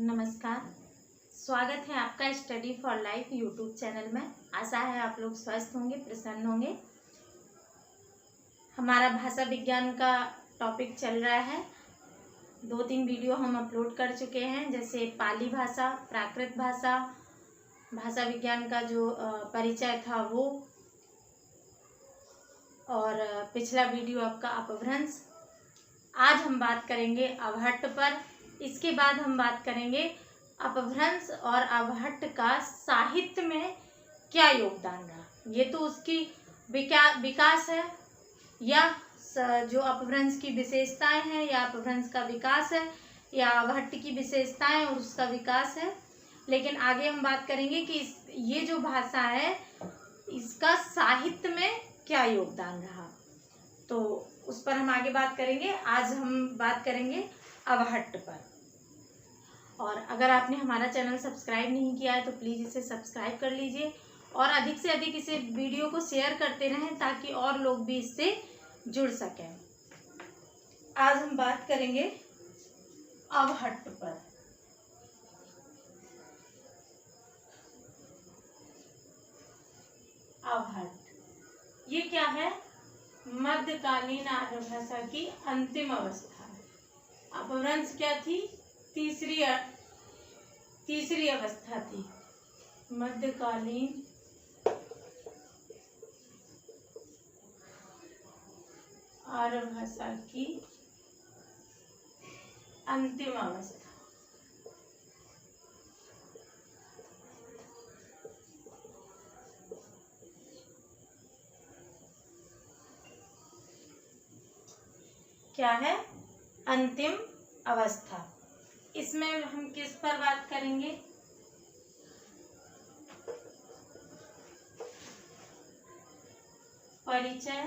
नमस्कार। स्वागत है आपका study for life YouTube channel में। आशा है आप लोग स्वस्थ होंगे, प्रसन्न होंगे। हमारा भाषा विज्ञान का टॉपिक चल रहा है। 2-3 वीडियो हम अपलोड कर चुके हैं, जैसे पाली भाषा, प्राकृत भाषा, भाषा विज्ञान का जो परिचय था वो, और पिछला वीडियो आपका अपभ्रंश। आज हम बात करेंगे अवहट्ट पर। इसके बाद हम बात करेंगे अपभ्रंश और अवहट्ट का साहित्य में क्या योगदान रहा। ये तो उसकी विकास है, या जो अपभ्रंश की विशेषताएं हैं, या अपभ्रंश का विकास है, या अवहट्ट की विशेषताएं और उसका विकास है। लेकिन आगे हम बात करेंगे कि ये जो भाषा है इसका साहित्य में क्या योगदान रहा, तो उस पर हम आगे बात करेंगे। आज हम बात करेंगे अवहट्ट पर। और अगर आपने हमारा चैनल सब्सक्राइब नहीं किया है तो प्लीज़ इसे सब्सक्राइब कर लीजिए और अधिक से अधिक इसे वीडियो को शेयर करते रहें ताकि और लोग भी इससे जुड़ सकें। आज हम बात करेंगे अवहट्ट पर। अवहट्ट ये क्या है? मध्यकालीन आर्य भाषा की अंतिम अवस्था है। अपभ्रंश क्या थी? तीसरी अवस्था थी। मध्यकालीन आर्य भाषा की अंतिम अवस्था। क्या है? अंतिम अवस्था। इसमें हम किस पर बात करेंगे? परिचय,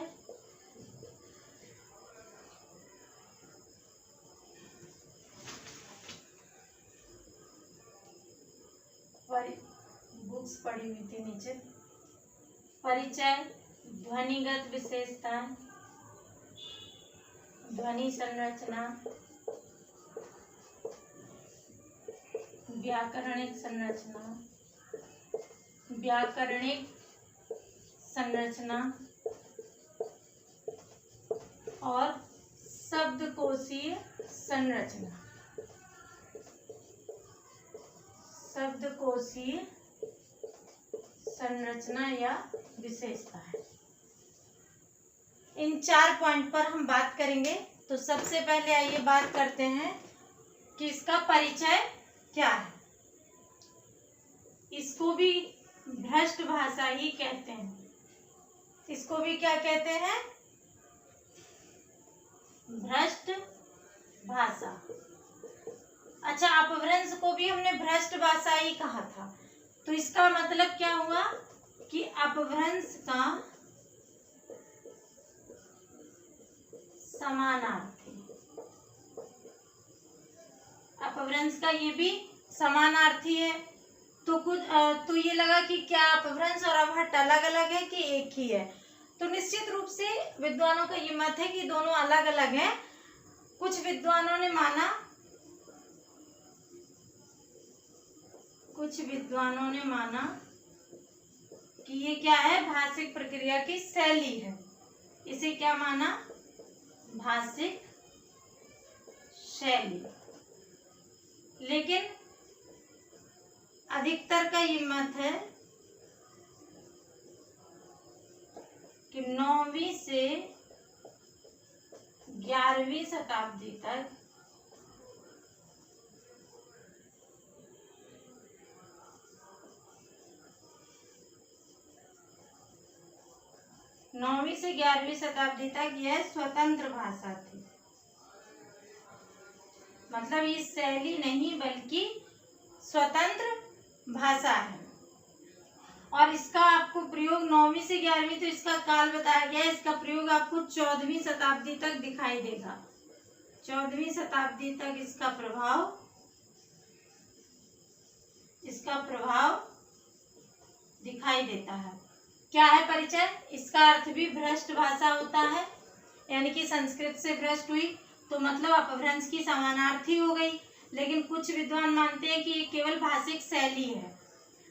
बुक्स पढ़ी हुई थी नीचे। परिचय, ध्वनिगत विशेषताएं, ध्वनि संरचना, व्याकरणिक संरचना और शब्दकोशीय संरचना या विशेषता है। इन 4 पॉइंट पर हम बात करेंगे। तो सबसे पहले आइए बात करते हैं कि इसका परिचय क्या है। इसको भी भ्रष्ट भाषा ही कहते हैं। इसको भी क्या कहते हैं? भ्रष्ट भाषा। अच्छा, अपभ्रंश को भी हमने भ्रष्ट भाषा ही कहा था, तो इसका मतलब क्या हुआ कि अपभ्रंश का समानार्थी। अपभ्रंश का ये भी समानार्थी है। तो ये लगा कि क्या अपभ्रंश और अवहट्ट अलग अलग है कि एक ही है? तो निश्चित रूप से विद्वानों का ये मत है कि दोनों अलग अलग हैं। कुछ विद्वानों ने माना कि ये क्या है? भाषिक प्रक्रिया की शैली है। इसे क्या माना? भाषिक शैली। लेकिन अधिकतर का ये मत है कि 9वीं से 11वीं शताब्दी तक यह स्वतंत्र भाषा थी। मतलब ये शैली नहीं बल्कि स्वतंत्र भाषा है। और इसका आपको प्रयोग 9वीं से 11वीं, तो इसका काल बताया गया है। इसका प्रयोग आपको 14वीं शताब्दी तक दिखाई देगा। 14वीं शताब्दी तक इसका प्रभाव दिखाई देता है। क्या है परिचय? इसका अर्थ भी भ्रष्ट भाषा होता है, यानी कि संस्कृत से भ्रष्ट हुई तो मतलब अपभ्रंश की समानार्थी हो गई। लेकिन कुछ विद्वान मानते हैं कि ये केवल भाषिक शैली है।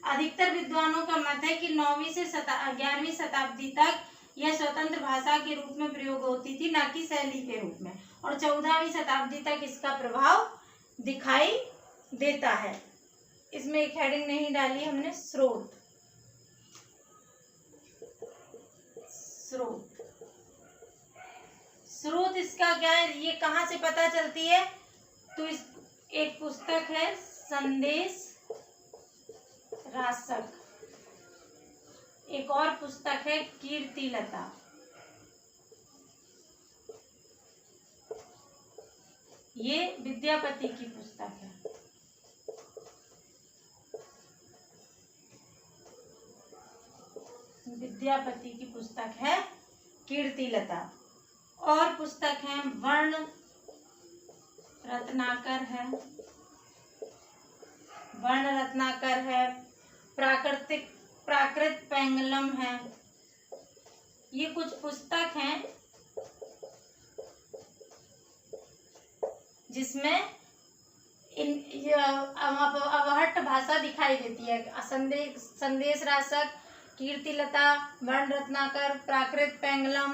अधिकतर विद्वानों का मत है कि 9वीं से 11वीं शताब्दी तक यह स्वतंत्र भाषा के रूप में प्रयोग होती थी, न कि शैली के रूप में, और 14वीं शताब्दी तक इसका प्रभाव दिखाई देता है। इसमें एक हेडिंग नहीं डाली हमने, स्रोत। स्रोत इसका क्या है, ये कहाँ से पता चलती है, तो इस एक पुस्तक है संदेश रासक, एक और पुस्तक है कीर्तिलता। ये विद्यापति की पुस्तक है। विद्यापति की पुस्तक है कीर्तिलता। और पुस्तक है वर्ण रत्नाकर है, वर्ण रत्नाकर है, प्राकृत पेंगलम है। ये कुछ पुस्तक हैं जिसमें अवहट्ट भाषा दिखाई देती है। संदेश रासक, कीर्तिलता, वर्ण रत्नाकर, प्राकृत पेंगलम,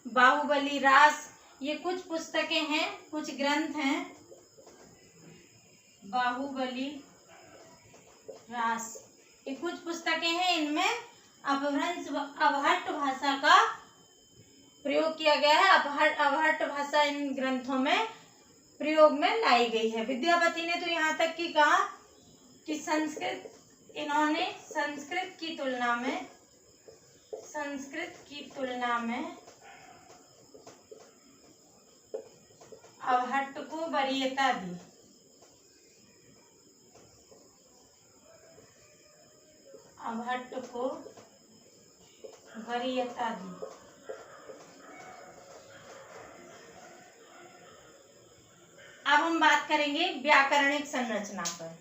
बाहुबली रास, ये कुछ पुस्तकें हैं, कुछ ग्रंथ हैं। बाहुबली रास, ये कुछ पुस्तकें हैं, इनमें अपभ्रंश अवहट्ट भाषा का प्रयोग किया गया है। अवहट्ट भाषा इन ग्रंथों में प्रयोग में लाई गई है। विद्यापति ने तो यहाँ तक की कहा कि इन्होंने संस्कृत की तुलना में अवहट्ट को वरीयता दी। अवहट्ट को वरीयता दी। अब हम बात करेंगे व्याकरणिक संरचना पर।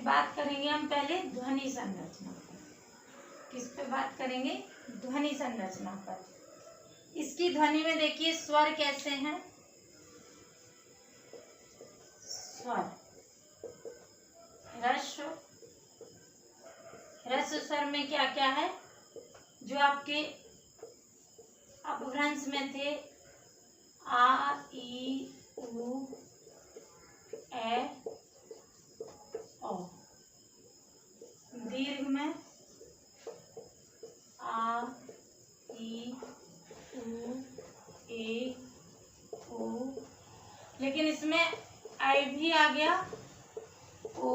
बात करेंगे हम पहले ध्वनि संरचना पर। किस पे बात करेंगे? ध्वनि संरचना पर। इसकी ध्वनि में देखिए स्वर कैसे हैं। स्वर ह्रस्व, ह्रस्व स्वर में क्या क्या है जो आपके अपभ्रंश में थे? आ, ई, उ, ए, ओ। दीर्घ में आ, ई, उ, ए, ओ, लेकिन इसमें आई भी आ गया, ओ,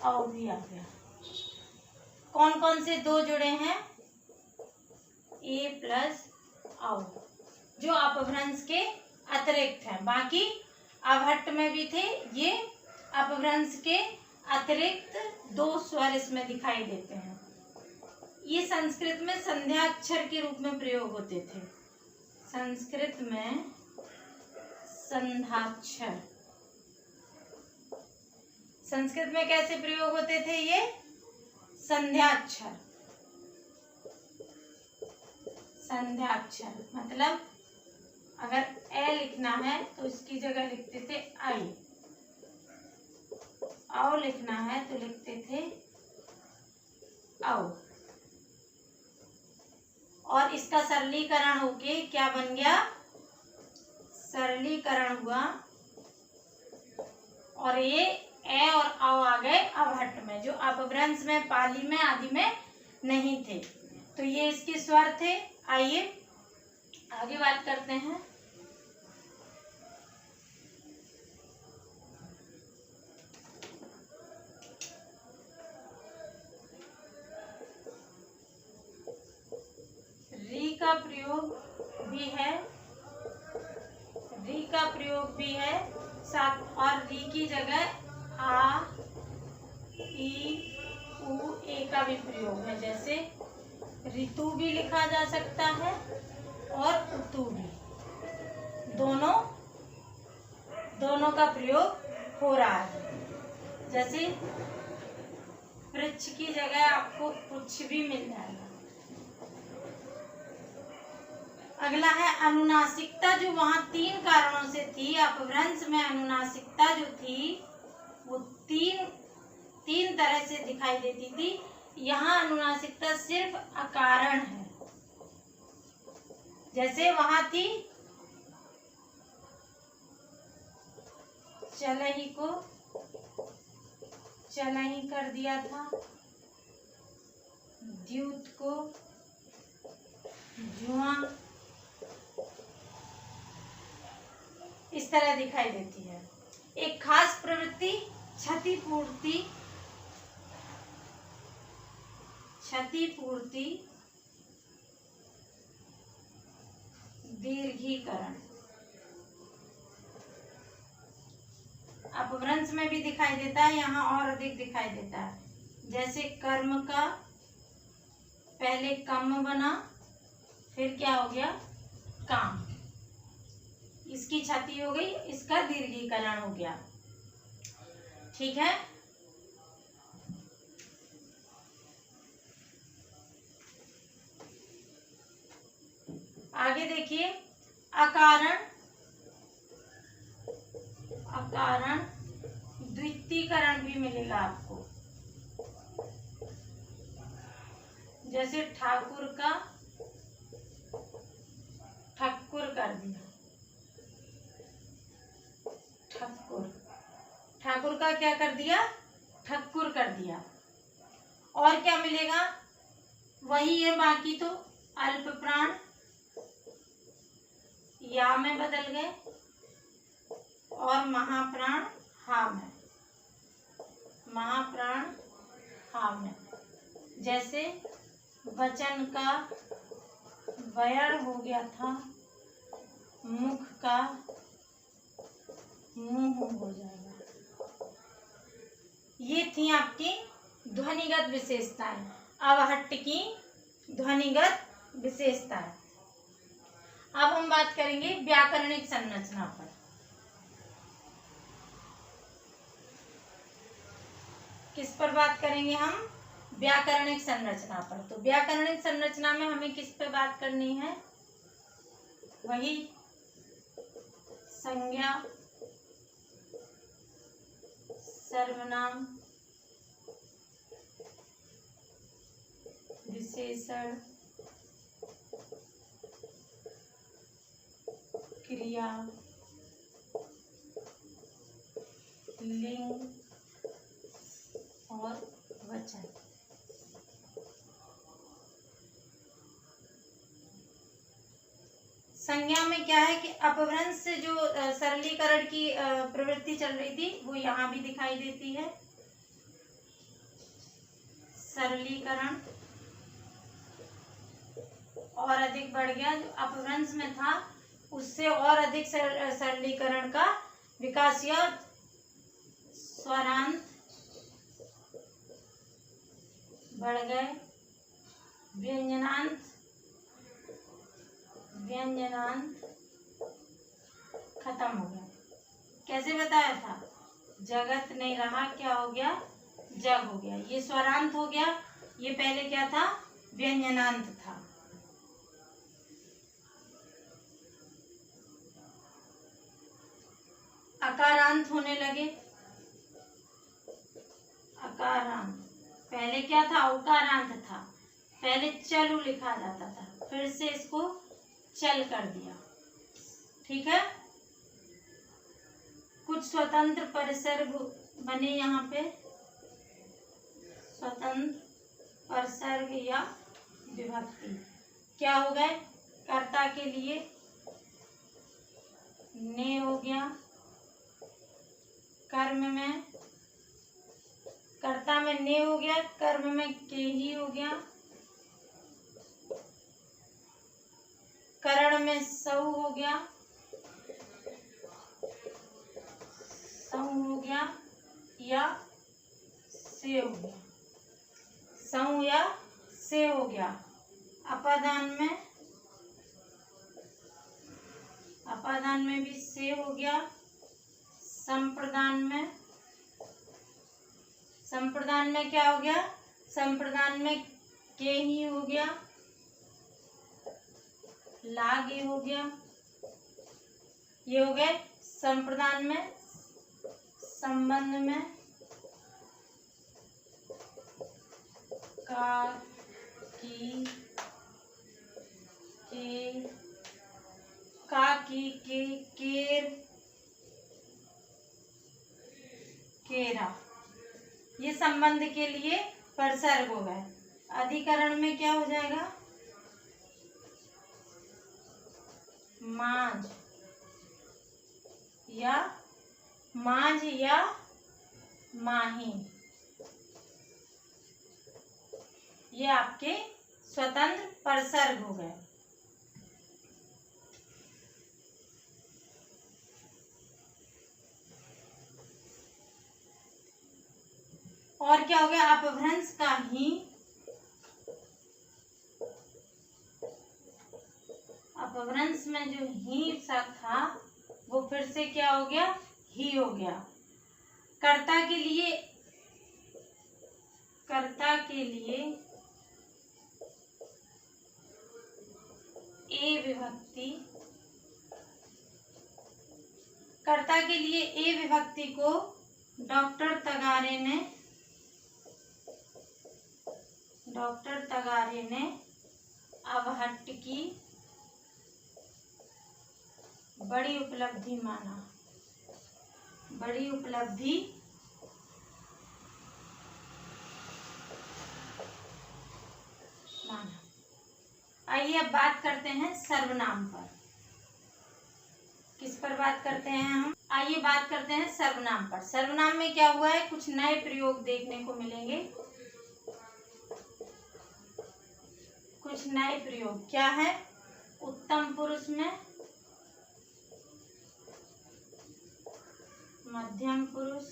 औ भी आ गया। कौन कौन से दो जुड़े हैं? ए प्लस औ, जो अपभ्रंश के अतिरिक्त हैं। बाकी अवहट्ट में भी थे, ये अपभ्रंश के अतिरिक्त दो स्वर इसमें दिखाई देते हैं। ये संस्कृत में संध्याक्षर के रूप में प्रयोग होते थे। संस्कृत में संध्याक्षर, संस्कृत में कैसे प्रयोग होते थे? ये संध्याक्षर। संध्याक्षर मतलब अगर ए लिखना है तो इसकी जगह लिखते थे आई, औ लिखना है तो लिखते थे औ। और इसका सरलीकरण होके क्या बन गया? सरलीकरण हुआ और ये ए और औ आ गए अवहट्ट में, जो अपभ्रंश में, पाली में आदि में नहीं थे। तो ये इसके स्वर थे। आइए आगे बात करते हैं। री का प्रयोग भी है, री का प्रयोग भी है साथ, और री की जगह आ, ई, उ, ए का भी प्रयोग है। जैसे ऋतु भी लिखा जा सकता है और ऋतु भी, दोनों का प्रयोग हो रहा है। जैसे पृच्छ की जगह आपको पुच्छ भी मिल जाएगा। अगला है अनुनासिकता, जो वहां 3 कारणों से थी। अपभ्रंश में अनुनासिकता जो थी वो तीन तरह से दिखाई देती थी। यहाँ अनुनासिकता सिर्फ अकारण है। जैसे वहां थी चलही को चलही कर दिया था, द्यूत को जुआ, इस तरह दिखाई देती है। एक खास प्रवृत्ति क्षतिपूर्ति दीर्घीकरण अपभ्रंश में भी दिखाई देता है, यहाँ और अधिक दिखाई देता है। जैसे कर्म का पहले कम बना, फिर क्या हो गया काम, इसकी क्षति हो गई, इसका दीर्घीकरण हो गया। ठीक है। आगे देखिए, अकारण द्वितीकरण भी मिलेगा आपको। जैसे ठाकुर का ठक्कुर कर दिया, ठाकुर का क्या कर दिया, ठक्कुर कर दिया। और क्या मिलेगा, वही है बाकी तो। अल्प प्राण या में बदल गए और महाप्राण हा में, महाप्राण हा में। जैसे वचन का वयण हो गया था, मुख का मुंह हो जाएगा। ये थी आपकी ध्वनिगत विशेषताएं, अवहट्ट की ध्वनिगत विशेषताएं। अब हम बात करेंगे व्याकरणिक संरचना पर। किस पर बात करेंगे हम, व्याकरणिक संरचना पर। तो व्याकरणिक संरचना में हमें किस पे बात करनी है, वही संज्ञा, सर्वनाम, विशेषण, क्रिया, लिंग और वचन। संज्ञा में क्या है कि अपभ्रंश से जो सरलीकरण की प्रवृत्ति चल रही थी वो यहाँ भी दिखाई देती है। सरलीकरण और अधिक बढ़ गया, जो अपभ्रंश में था उससे और अधिक सरलीकरण का विकास या स्वरांत बढ़ गए, व्यंजनांत खत्म हो गया। कैसे बताया था, जगत नहीं रहा, क्या हो गया, जग हो गया। ये स्वरांत हो गया, ये पहले क्या था, व्यंजनांत था। अकारांत होने लगे, अकारांत। पहले क्या था, उकारांत था। पहले चलु लिखा जाता था, फिर से इसको चल कर दिया। ठीक है। कुछ स्वतंत्र परिसर्ग बने यहाँ पे, स्वतंत्र परिसर्ग या विभक्ति क्या हो गए, कर्ता के लिए ने हो गया, कर्म में कर्ता में ने हो गया, कर्म में के ही हो गया, करण में सौ हो गया, सौ हो गया या से हो गया, सौ या से हो गया। अपादान में भी से हो गया, संप्रदान संप्रदान में क्या हो गया, संप्रदान में के ही हो गया, लाग ये हो गया, ये हो गए संप्रदान में, संबंध में का, की, के, का, की, के, केर, केरा, ये संबंध के लिए परसर्ग हो गए। अधिकरण में क्या हो जाएगा, मांझ या मांझ या माही, ये आपके स्वतंत्र परसर्ग हो गए। और क्या हो गया, अपभ्रंश का ही, अपभ्रंश में जो ही शब्द था वो फिर से क्या हो गया, ही हो गया। कर्ता के लिए, कर्ता के लिए ए विभक्ति, कर्ता के लिए ए विभक्ति को डॉक्टर तगारे ने अवहट्ट की बड़ी उपलब्धि माना, बड़ी उपलब्धि माना। आइए अब बात करते हैं सर्वनाम पर। किस पर बात करते हैं हम, आइए बात करते हैं सर्वनाम पर। सर्वनाम में क्या हुआ है, कुछ नए प्रयोग देखने को मिलेंगे। कुछ नए प्रयोग क्या है, उत्तम पुरुष में, मध्यम पुरुष,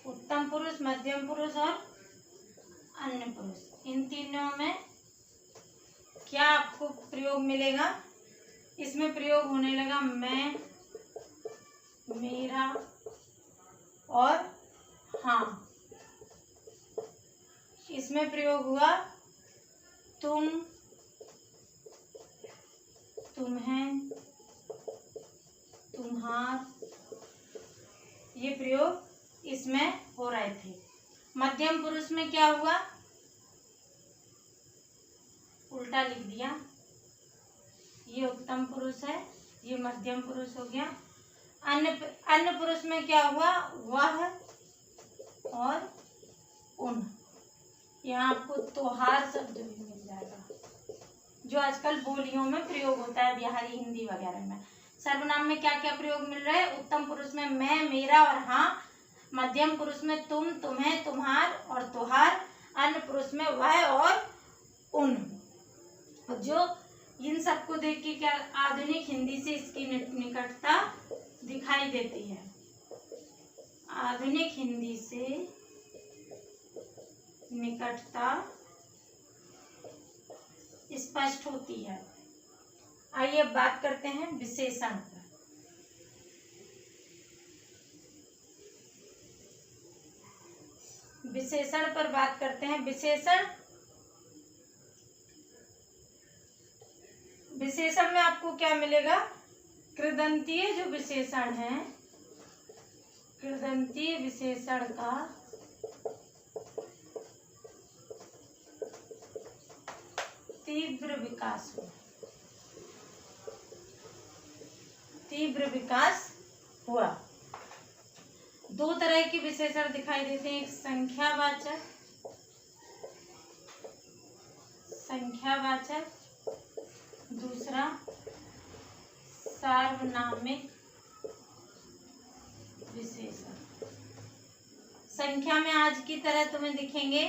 उत्तम पुरुष, मध्यम पुरुष और अन्य पुरुष, इन तीनों में क्या आपको प्रयोग मिलेगा, इसमें प्रयोग होने लगा मैं, मेरा और हाँ। इसमें प्रयोग हुआ तुम, तुम्हें, तुम्हार, ये प्रयोग इसमें हो रहे थे। मध्यम पुरुष में क्या हुआ, उल्टा लिख दिया, ये उत्तम पुरुष है, ये मध्यम पुरुष हो गया। अन्य पुरुष में क्या हुआ, वह और उन, यहाँ आपको त्योहार शब्द भी मिल जाएगा जो आजकल बोलियों में प्रयोग होता है, बिहारी हिंदी वगैरह में। सर्वनाम में क्या क्या प्रयोग मिल रहा है, उत्तम पुरुष में मैं, मेरा और हाँ, मध्यम पुरुष में तुम, तुम्हें, तुम्हार और त्योहार, अन्य पुरुष में वह और उन। जो इन सबको देख के क्या आधुनिक हिंदी से इसकी निकटता दिखाई देती है, आधुनिक हिंदी से निकटता स्पष्ट होती है। आइए अब बात करते हैं विशेषण पर। विशेषण पर बात करते हैं। विशेषण में आपको क्या मिलेगा, कृदंतीय जो विशेषण है, कृदंतीय विशेषण का तीव्र विकास हुआ। दो तरह के विशेषण दिखाई देते हैं, एक संख्यावाचक, दूसरा सार्वनामिक विशेषण। संख्या में आज की तरह तुम्हें दिखेंगे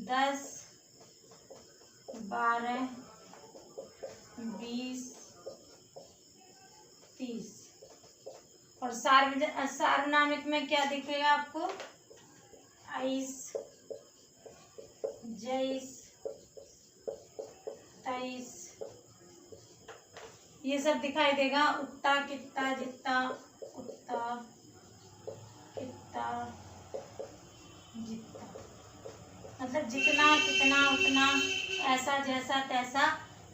10, 12, 20, 30 और सार्वनामिक में क्या दिखेगा आपको, 22, 23, 23, ये सब दिखाई देगा। उत्ता कित्ता जित्ता, उत्ता कित्ता जित्ता, मतलब जितना कितना उतना, ऐसा जैसा तैसा,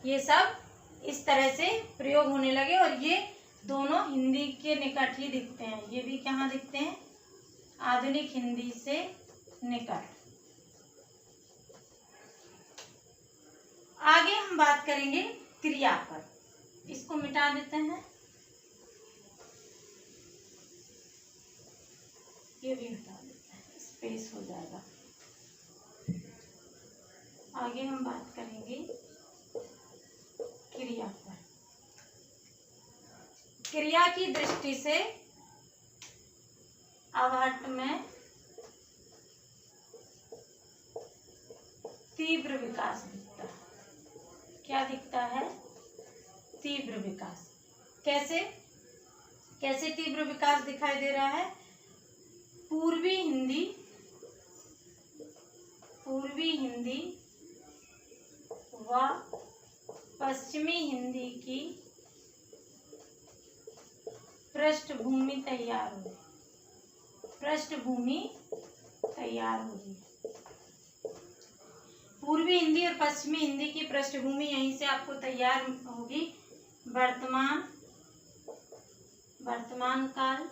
ये सब इस तरह से प्रयोग होने लगे। और ये दोनों हिंदी के निकट ही दिखते हैं। ये भी कहाँ दिखते हैं? आधुनिक हिंदी से निकट। आगे हम बात करेंगे क्रिया पर। इसको मिटा देते हैं, ये भी हटा देते हैं, स्पेस हो जाएगा। आगे हम बात करेंगे क्रिया पर। क्रिया की दृष्टि से अवहट्ट में तीव्र विकास दिखता है। क्या दिखता है? तीव्र विकास। कैसे कैसे तीव्र विकास दिखाई दे रहा है? पूर्वी हिंदी व पश्चिमी हिंदी की पृष्ठभूमि तैयार हुई। पूर्वी हिंदी और पश्चिमी हिंदी की पृष्ठभूमि यहीं से आपको तैयार होगी। वर्तमान काल,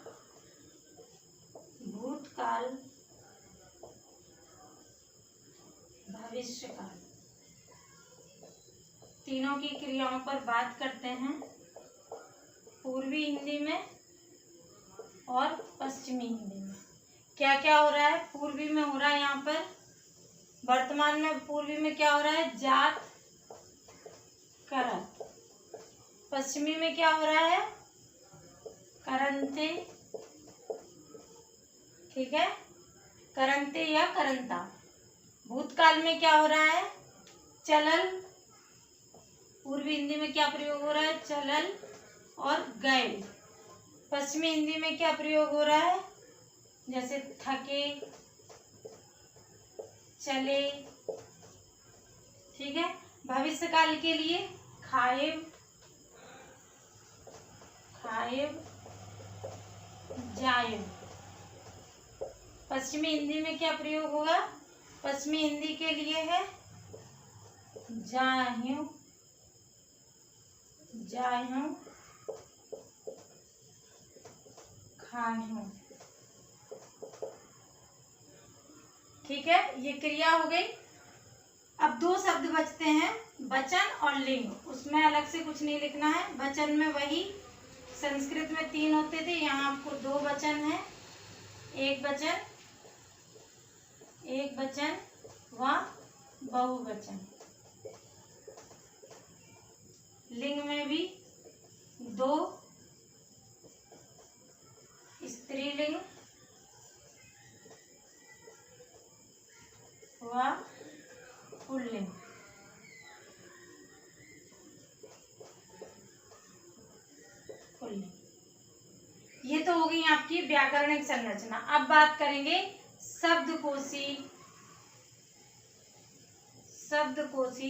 भूतकाल, भविष्य काल, तीनों की क्रियाओं पर बात करते हैं। पूर्वी हिंदी में और पश्चिमी हिंदी में क्या क्या हो रहा है? पूर्वी में हो रहा है यहाँ पर वर्तमान में, पूर्वी में क्या हो रहा है? जात करत। पश्चिमी में क्या हो रहा है? करंते। ठीक है, करंते या करंता। भूतकाल में क्या हो रहा है? चलल। पूर्वी हिंदी में क्या प्रयोग हो रहा है? चलल और गए। पश्चिमी हिंदी में क्या प्रयोग हो रहा है? जैसे थके, चले। ठीक है। भविष्य काल के लिए खाएब, जाएब। पश्चिमी हिंदी में क्या प्रयोग होगा? पश्चिमी हिंदी के लिए है जाह्यूं, खाह्यूं। ठीक है, ये क्रिया हो गई। अब दो शब्द बचते हैं, वचन और लिंग। उसमें अलग से कुछ नहीं लिखना है। वचन में वही संस्कृत में 3 होते थे, यहाँ आपको 2 वचन है। एक वचन व बहुवचन। लिंग में भी 2, स्त्रीलिंग व पुल्लिंग। ये तो हो गई आपकी व्याकरणिक संरचना। अब बात करेंगे शब्दकोशी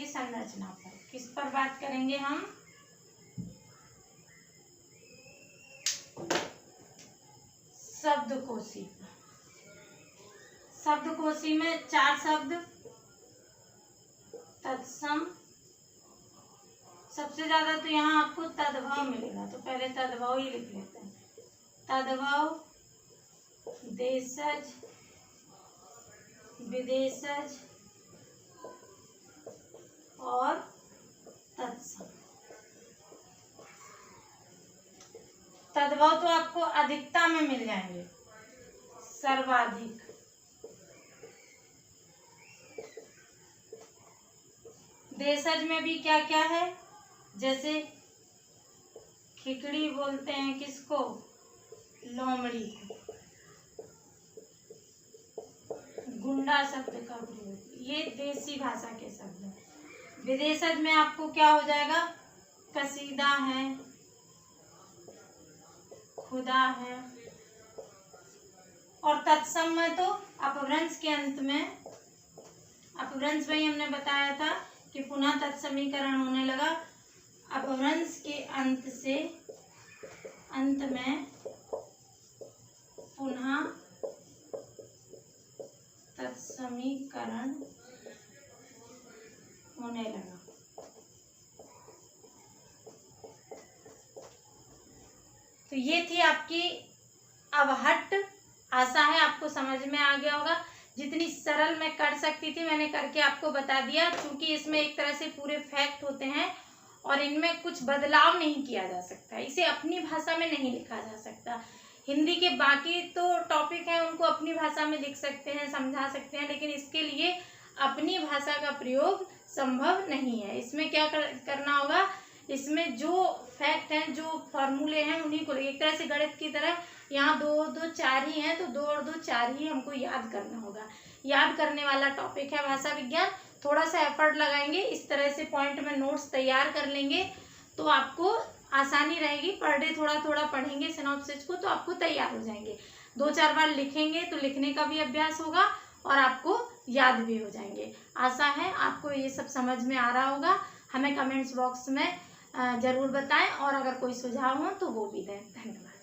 संरचना पर। किस पर बात करेंगे हम? शब्दकोशी। शब्दकोशी में 4 शब्द। तत्सम, सबसे ज्यादा तो यहाँ आपको तद्भव मिलेगा, तो पहले तद्भव ही लिख लेते हैं। तद्भव, देशज, विदेशज और तत्सम। तद्भव तो आपको अधिकता में मिल जाएंगे, सर्वाधिक। देशज में भी क्या क्या है? जैसे खिचड़ी बोलते हैं किसको? लोमड़ी को। गुंडा शब्द का प्रयोग, ये देसी भाषा के शब्द हैं। विदेशज में आपको क्या हो जाएगा? कसीदा है, खुदा है। और तत्सम में तो अपभ्रंश के अंत में, अपभ्रंश में ही हमने बताया था कि पुनः तत्समीकरण होने लगा। अपभ्रंश के अंत में पुनः तत्समीकरण होने लगा। तो ये थी आपकी अवहट्ट। आशा है आपको समझ में आ गया होगा। जितनी सरल मैं कर सकती थी मैंने करके आपको बता दिया, क्योंकि इसमें एक तरह से पूरे फैक्ट होते हैं और इनमें कुछ बदलाव नहीं किया जा सकता। इसे अपनी भाषा में नहीं लिखा जा सकता। हिंदी के बाकी तो टॉपिक हैं उनको अपनी भाषा में लिख सकते हैं, समझा सकते हैं, लेकिन इसके लिए अपनी भाषा का प्रयोग संभव नहीं है। इसमें क्या करना होगा, इसमें जो फैक्ट हैं, जो फॉर्मूले हैं, उन्हीं को एक तरह से गणित की तरह यहाँ 2 और 2 4 ही हैं, तो 2 और 2 4 ही हमको याद करना होगा। याद करने वाला टॉपिक है भाषा विज्ञान। थोड़ा सा एफर्ट लगाएंगे, इस तरह से पॉइंट में नोट्स तैयार कर लेंगे तो आपको आसानी रहेगी। पर डे थोड़ा थोड़ा पढ़ेंगे सिनॉप्सिस को तो आपको तैयार हो जाएंगे। 2-4 बार लिखेंगे तो लिखने का भी अभ्यास होगा और आपको याद भी हो जाएंगे। आशा है आपको ये सब समझ में आ रहा होगा। हमें कमेंट्स बॉक्स में ज़रूर बताएं और अगर कोई सुझाव हो तो वो भी दें। धन्यवाद।